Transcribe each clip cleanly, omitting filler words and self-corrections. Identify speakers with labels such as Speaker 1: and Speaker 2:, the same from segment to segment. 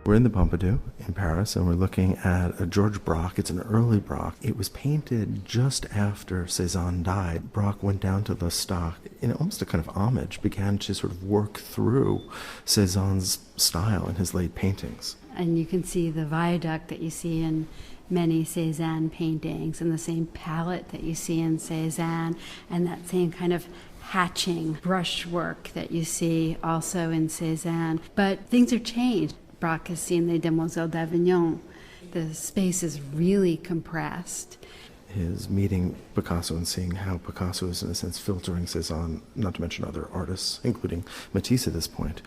Speaker 1: We're in the Pompidou in Paris, and we're looking at a George Braque. It's an early Braque. It was painted just after Cézanne died. Braque went down to the stock in almost a kind of homage, began to sort of work through Cézanne's style in his late paintings.
Speaker 2: And you can see the viaduct that you see in many Cézanne paintings, and the same palette that you see in Cézanne, and that same kind of hatching brushwork that you see also in Cézanne. But things are changed. Braque has seen Les Demoiselles d'Avignon. The space is really compressed.
Speaker 1: His meeting Picasso and seeing how Picasso is, in a sense, filtering Cézanne, not to mention other artists, including Matisse at this point,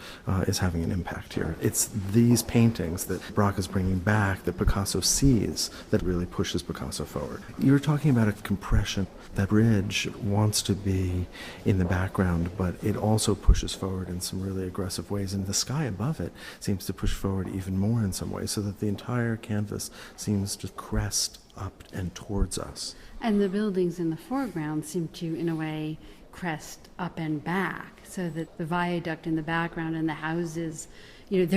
Speaker 1: is having an impact here. It's these paintings that Braque is bringing back that Picasso sees that really pushes Picasso forward. You're talking about a compression. That ridge wants to be in the background, but it also pushes forward in some really aggressive ways, and the sky above it seems to push forward even more in some ways, so that the entire canvas seems to crest up and towards us.
Speaker 2: And the buildings in the foreground seem to, in a way, crest up and back, so that the viaduct in the background and the houses, it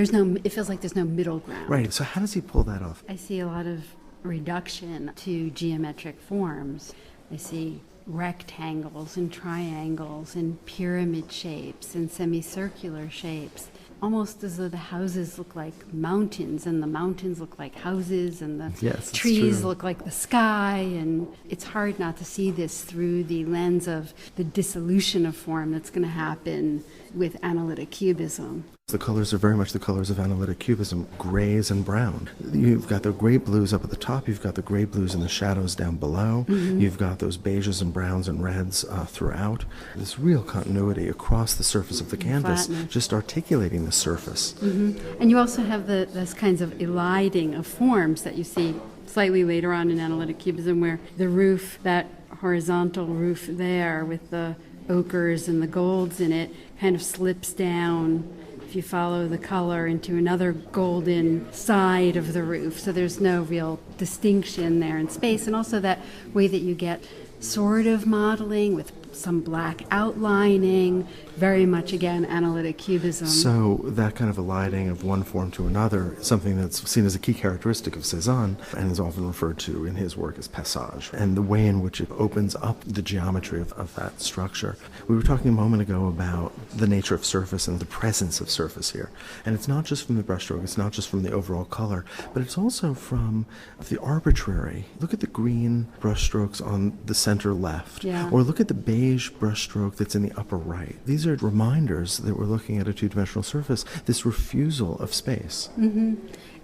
Speaker 2: feels like there's no middle ground.
Speaker 1: Right, so how does he pull that off?
Speaker 2: I see a lot of reduction to geometric forms. I see rectangles and triangles and pyramid shapes and semicircular shapes, almost as though the houses look like mountains and the mountains look like houses and the trees look like the sky. And it's hard not to see this through the lens of the dissolution of form that's going to happen with analytic cubism.
Speaker 1: The colors are very much the colors of analytic cubism, grays and brown. You've got the gray blues up at the top, you've got the gray blues in the shadows down below, You've got those beiges and browns and reds throughout. This real continuity across the surface of the canvas, just articulating the surface.
Speaker 2: And you also have those kinds of eliding of forms that you see slightly later on in analytic cubism, where the roof, that horizontal roof there with the ochres and the golds in it, kind of slips down, if you follow the color, into another golden side of the roof. So there's no real distinction there in space. And also that way that you get sort of modeling with some black outlining, very much, again, analytic cubism.
Speaker 1: So that kind of eliding of one form to another is something that's seen as a key characteristic of Cézanne and is often referred to in his work as passage, and the way in which it opens up the geometry of that structure. We were talking a moment ago about the nature of surface and the presence of surface here. And it's not just from the brushstroke, it's not just from the overall color, but it's also from the arbitrary. Look at the green brushstrokes on the center left, or look at the beige brushstroke that's in the upper right. These are reminders that we're looking at a two-dimensional surface, this refusal of space.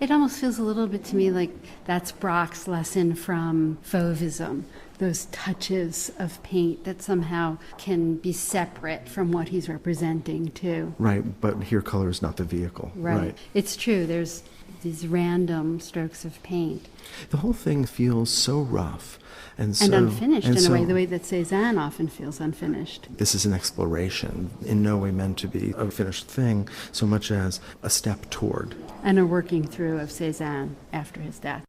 Speaker 2: It almost feels a little bit to me like that's Braque's lesson from Fauvism, those touches of paint that somehow can be separate from what he's representing too.
Speaker 1: Right, but here color is not the vehicle.
Speaker 2: Right. It's true, there's these random strokes of paint.
Speaker 1: The whole thing feels so rough and
Speaker 2: unfinished in a way, the way that Cézanne often feels unfinished.
Speaker 1: This is an exploration, in no way meant to be a finished thing, so much as a step toward.
Speaker 2: And a working through of Cézanne after his death.